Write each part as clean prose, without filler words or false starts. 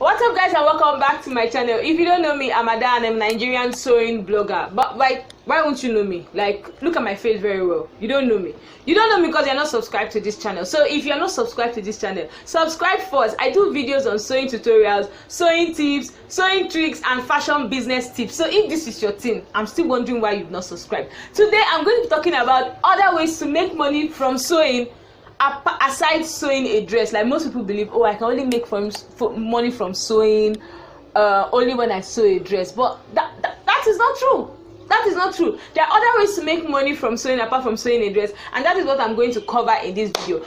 What's up, guys, and welcome back to my channel. If you don't know me, I'm Ada and I'm a Nigerian sewing blogger. But why won't you know me? Like, look at my face very well. You don't know me. You don't know me because you're not subscribed to this channel. So if you're not subscribed to this channel, subscribe first. I do videos on sewing tutorials, sewing tips, sewing tricks, and fashion business tips. So if this is your thing, I'm still wondering why you've not subscribed. Today I'm going to be talking about other ways to make money from sewing, aside sewing a dress. Like most people believe, oh, I can only make money from sewing only when I sew a dress. But that is not true. That is not true. There are other ways to make money from sewing apart from sewing a dress, and that is what I'm going to cover in this video.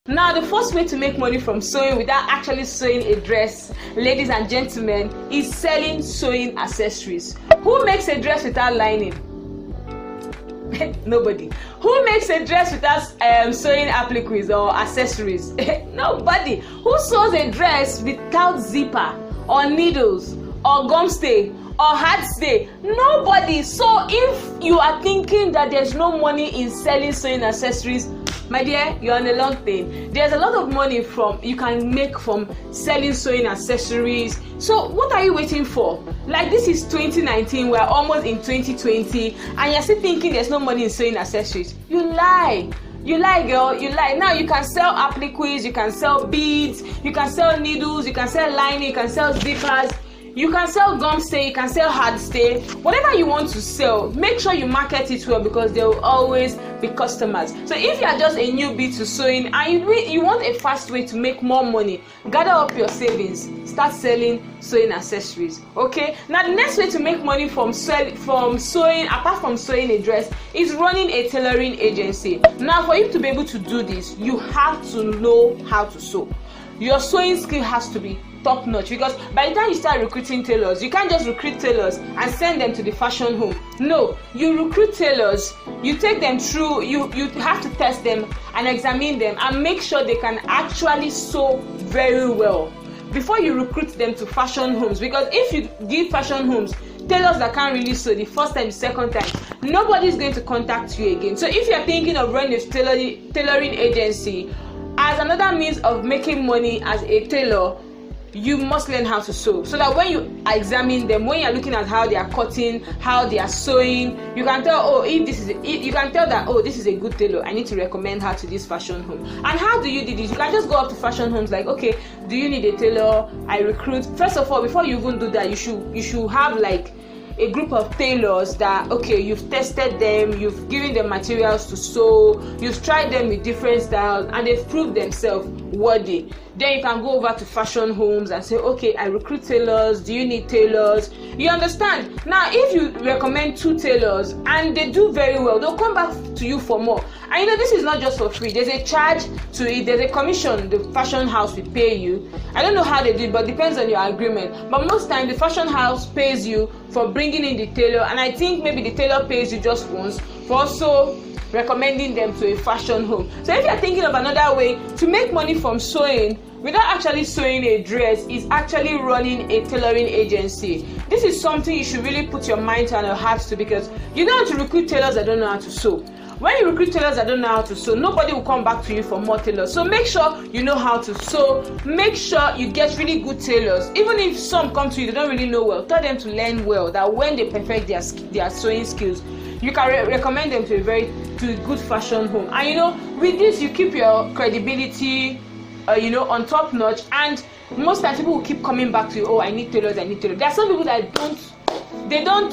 Now, the first way to make money from sewing without actually sewing a dress, ladies and gentlemen, is selling sewing accessories. Who makes a dress without lining? Nobody. Who makes a dress without sewing appliques or accessories? Nobody. Who sews a dress without zipper or needles or gum stay or hard stay? Nobody. So if you are thinking that there's no money in selling sewing accessories, my dear, you're on a long thing. There's a lot of money you can make from selling sewing accessories. So what are you waiting for? Like, this is 2019, we're almost in 2020, and you're still thinking there's no money in sewing accessories. You lie. You lie, girl. You lie. Now you can sell appliques, you can sell beads, you can sell needles, you can sell lining, you can sell zippers. You can sell gum stay, you can sell hard stay, whatever you want to sell. Make sure you market it well because there will always be customers. So if you are just a newbie to sewing and you want a fast way to make more money, gather up your savings, start selling sewing accessories. Okay? Now the next way to make money from sewing, apart from sewing a dress, is running a tailoring agency. Now for you to be able to do this, you have to know how to sew. Your sewing skill has to be top notch, because by the time you start recruiting tailors, you can't just recruit tailors and send them to the fashion home. No, you recruit tailors, you take them through, you have to test them and examine them and make sure they can actually sew very well before you recruit them to fashion homes. Because if you give fashion homes tailors that can't really sew the first time, the second time, nobody's going to contact you again. So if you're thinking of running a tailoring agency as another means of making money as a tailor, you must learn how to sew, so that when you examine them, when you're looking at how they are cutting, how they are sewing, you can tell, you can tell that, oh, this is a good tailor, I need to recommend her to this fashion home. And how do you do this? You can just go up to fashion homes like, okay, do you need a tailor? I recruit. First of all, before you even do that, you should have like a group of tailors that, okay, you've tested them, you've given them materials to sew, you've tried them with different styles, and they've proved themselves worthy. Then you can go over to fashion homes and say, okay, I recruit tailors, do you need tailors? You understand? Now if you recommend 2 tailors and they do very well, they'll come back to you for more. And you know, this is not just for free. There's a charge to it, there's a commission the fashion house will pay you. I don't know how they do it, but it depends on your agreement. But most times the fashion house pays you for bringing in the tailor, and I think maybe the tailor pays you just once for also recommending them to a fashion home. So if you're thinking of another way to make money from sewing without actually sewing a dress, is actually running a tailoring agency. This is something you should really put your mind and your heart to, because you don't want to recruit tailors that don't know how to sew. When you recruit tailors that don't know how to sew, nobody will come back to you for more tailors. So make sure you know how to sew. Make sure you get really good tailors. Even if some come to you, they don't really know well, tell them to learn well, that when they perfect their sewing skills, you can recommend them to a good fashion home. And you know, with this you keep your credibility on top notch, and most times people will keep coming back to you, oh, I need tailors. There are some people that don't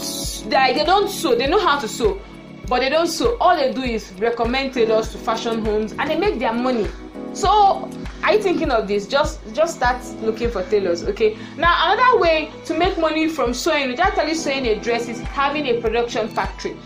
sew. They know how to sew, but they don't sew. All they do is recommend tailors to fashion homes, and they make their money. So are you thinking of this? Just start looking for tailors. Okay, now another way to make money from sewing without actually sewing a dress is having a production factory.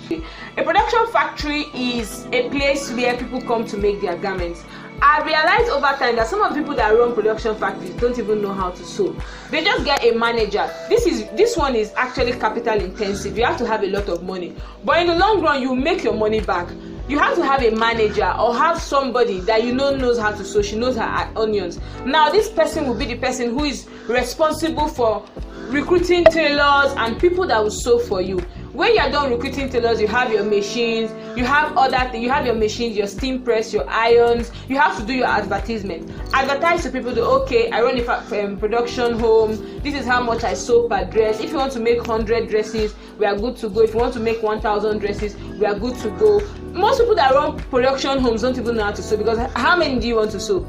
A production factory is a place where people come to make their garments. I realized over time that some of the people that run production factories don't even know how to sew. They just get a manager. This one is actually capital intensive. You have to have a lot of money, but in the long run you make your money back. You have to have a manager or have somebody that you know knows how to sew. She knows her onions. Now this person will be the person who is responsible for recruiting tailors and people that will sew for you. When you are done recruiting tailors, you have your machines, you have other things, you have your machines, your steam press, your irons. You have to do your advertisement. Advertise to people that, okay, I run a production home. This is how much I sew per dress. If you want to make 100 dresses, we are good to go. If you want to make 1,000 dresses, we are good to go. Most people that run production homes don't even know how to sew, because how many do you want to sew?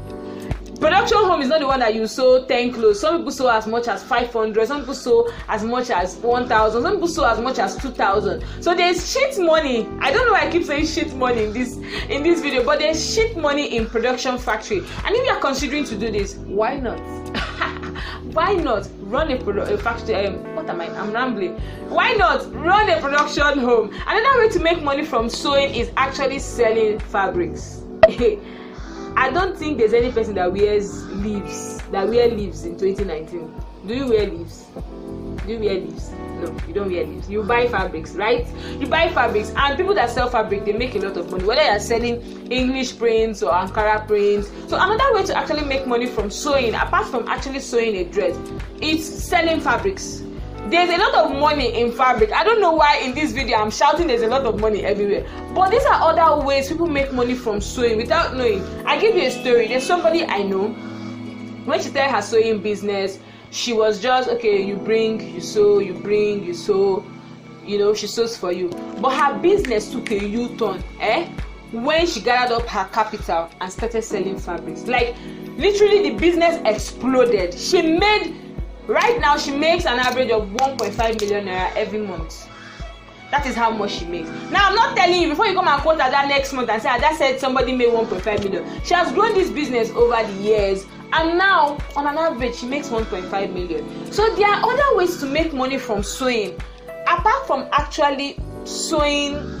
Production home is not the one that you sew 10 clothes. Some people sew as much as 500. Some people sew as much as 1,000. Some people sew as much as 2,000. So there's shit money. I don't know why I keep saying shit money in this video, but there's shit money in production factory. And if you are considering to do this, why not? Why not run a factory? I'm rambling. Why not run a production home? Another way to make money from sewing is actually selling fabrics. I don't think there's any person that wears leaves in 2019. Do you wear leaves? Do you wear leaves? No, you don't wear leaves. You buy fabrics, right? You buy fabrics, and people that sell fabric, they make a lot of money, whether you're selling English prints or Ankara prints. So another way to actually make money from sewing, apart from actually sewing a dress, is selling fabrics. There's a lot of money in fabric. I don't know why in this video I'm shouting there's a lot of money everywhere, but these are other ways people make money from sewing without knowing. I give you a story. There's somebody I know, when she started her sewing business, she was just, okay, you bring, you sew, you bring, you sew, you know, she sews for you. But her business took a U-turn when she gathered up her capital and started selling fabrics. Like, literally the business exploded. Right now, she makes an average of 1.5 million naira every month. That is how much she makes. Now, I'm not telling you, before you come and quote her that next month and say, I just said somebody made 1.5 million. She has grown this business over the years, and now, on an average, she makes 1.5 million. So there are other ways to make money from sewing, apart from actually sewing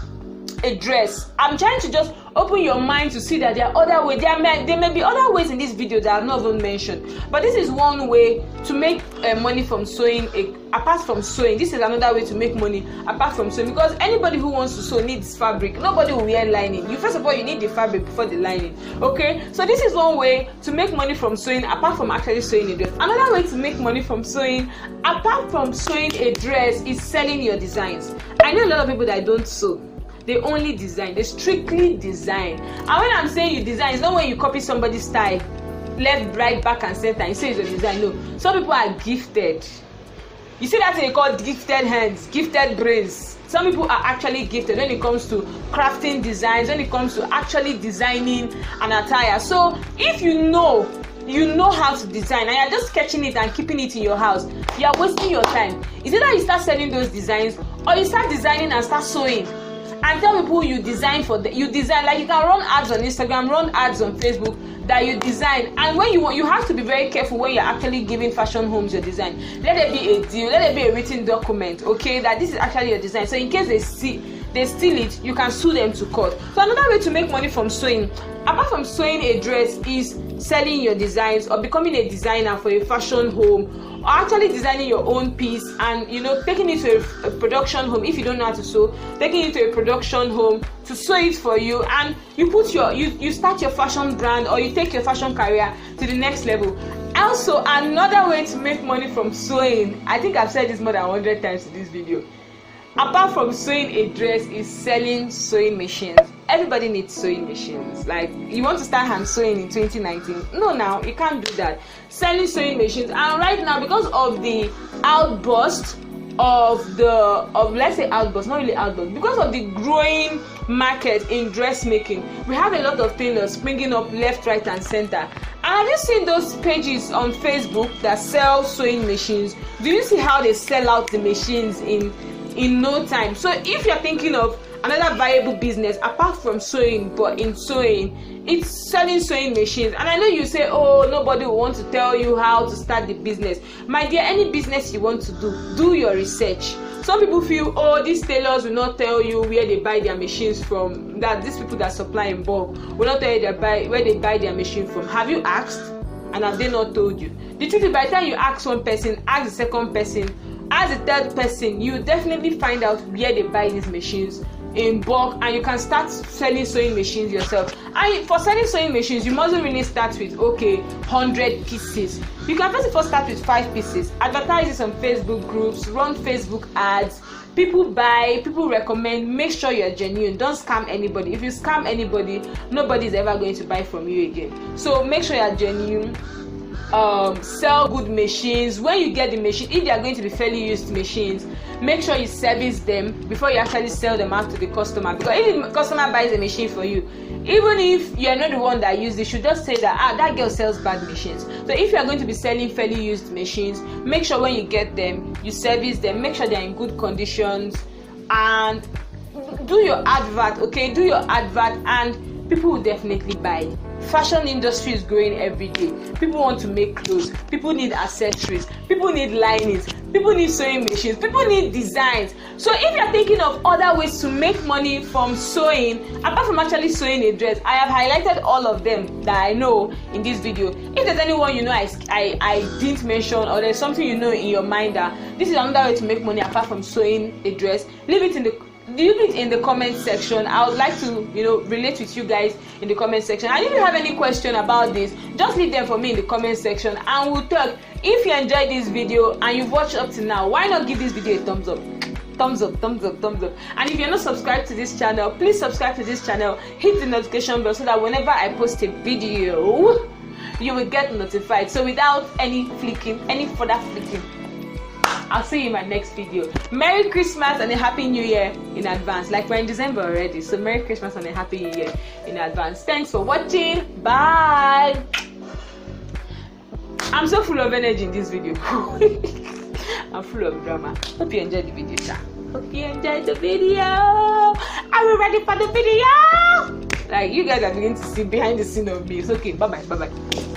a dress. I'm trying to just open your mind to see that there are other ways. There may be other ways in this video that I've not even mentioned, but this is one way to make money from sewing. Apart from sewing, this is another way to make money apart from sewing, because anybody who wants to sew needs fabric. Nobody will wear lining. First of all, you need the fabric before the lining. Okay, so this is one way to make money from sewing apart from actually sewing a dress. Another way to make money from sewing apart from sewing a dress is selling your designs. I know a lot of people that don't sew. They only design. They strictly design. And when I'm saying you design, it's not when you copy somebody's style, left, right, back, and center, and you say it's a design. No. Some people are gifted. You see that thing they call gifted hands, gifted brains. Some people are actually gifted when it comes to crafting designs, when it comes to actually designing an attire. So if you know how to design and you're just sketching it and keeping it in your house, you are wasting your time. It's either you start selling those designs or you start designing and start sewing. And tell people you design for them. You design, like you can run ads on Instagram, run ads on Facebook that you design. And when you have to be very careful when you're actually giving fashion homes your design. Let it be a deal, let it be a written document, okay, that this is actually your design. So in case they steal it, you can sue them to court. So another way to make money from sewing, apart from sewing a dress, is selling your designs or becoming a designer for a fashion home, or actually designing your own piece and taking it to a production home. If you don't know how to sew, taking it to a production home to sew it for you, and you start your fashion brand, or you take your fashion career to the next level. Also, another way to make money from sewing, I think I've said this more than 100 times in this video, apart from sewing a dress, is selling sewing machines. Everybody needs sewing machines. Like, you want to start hand sewing in 2019? No, now you can't do that. Selling sewing machines, and right now, because of the outburst let's say outburst, not really outburst, because of the growing market in dressmaking, we have a lot of tailors springing up left, right, and center. And have you seen those pages on Facebook that sell sewing machines? Do you see how they sell out the machines in no time? So if you're thinking of another viable business apart from sewing, but in sewing, it's selling sewing machines. And I know you say, oh, nobody will want to tell you how to start the business. My dear, any business you want to do your research. Some people feel, oh, these tailors will not tell you where they buy their machines from, that these people that supply in bulk will not tell you where they buy their machine from. Have you asked? And have they not told you? The truth is, by the time you ask one person, ask the second person, ask the third person, you definitely find out where they buy these machines in bulk, and you can start selling sewing machines yourself. And for selling sewing machines, you mustn't really start with 100 pieces. You can first start with 5 pieces, advertise this on Facebook groups, run Facebook ads. People buy, people recommend. Make sure you're genuine. Don't scam anybody. If you scam anybody, nobody is ever going to buy from you again. So make sure you're genuine. Sell good machines. When you get the machine, if they are going to be fairly used machines, make sure you service them before you actually sell them out to the customer. Because if the customer buys a machine for you, even if you are not the one that used it, you should just say that that girl sells bad machines. So if you are going to be selling fairly used machines, make sure when you get them, you service them. Make sure they are in good conditions, and do your advert. Okay, do your advert, and people will definitely buy. Fashion industry is growing every day. People want to make clothes. People need accessories. People need linings. People need sewing machines. People need designs. So if you're thinking of other ways to make money from sewing, apart from actually sewing a dress, I have highlighted all of them that I know in this video. If there's anyone you know I didn't mention, or there's something you know in your mind that this is another way to make money apart from sewing a dress, leave it in the comment section. I would like to relate with you guys in the comment section. And if you have any question about this, just leave them for me in the comment section and we'll talk. If you enjoyed this video and you've watched up to now, why not give this video a thumbs up? Thumbs up. And if you're not subscribed to this channel, please subscribe to this channel. Hit the notification bell so that whenever I post a video, you will get notified. So without any further flicking, I'll see you in my next video. Merry Christmas and a Happy New Year in advance. Like, we're in December already, so Merry Christmas and a Happy New Year in advance. Thanks for watching. Bye. I'm so full of energy in this video. I'm full of drama. Hope you enjoyed the video, sir. Hope you enjoyed the video. Are we ready for the video? Like, you guys are beginning to see behind the scene of me. It's okay. Bye-bye.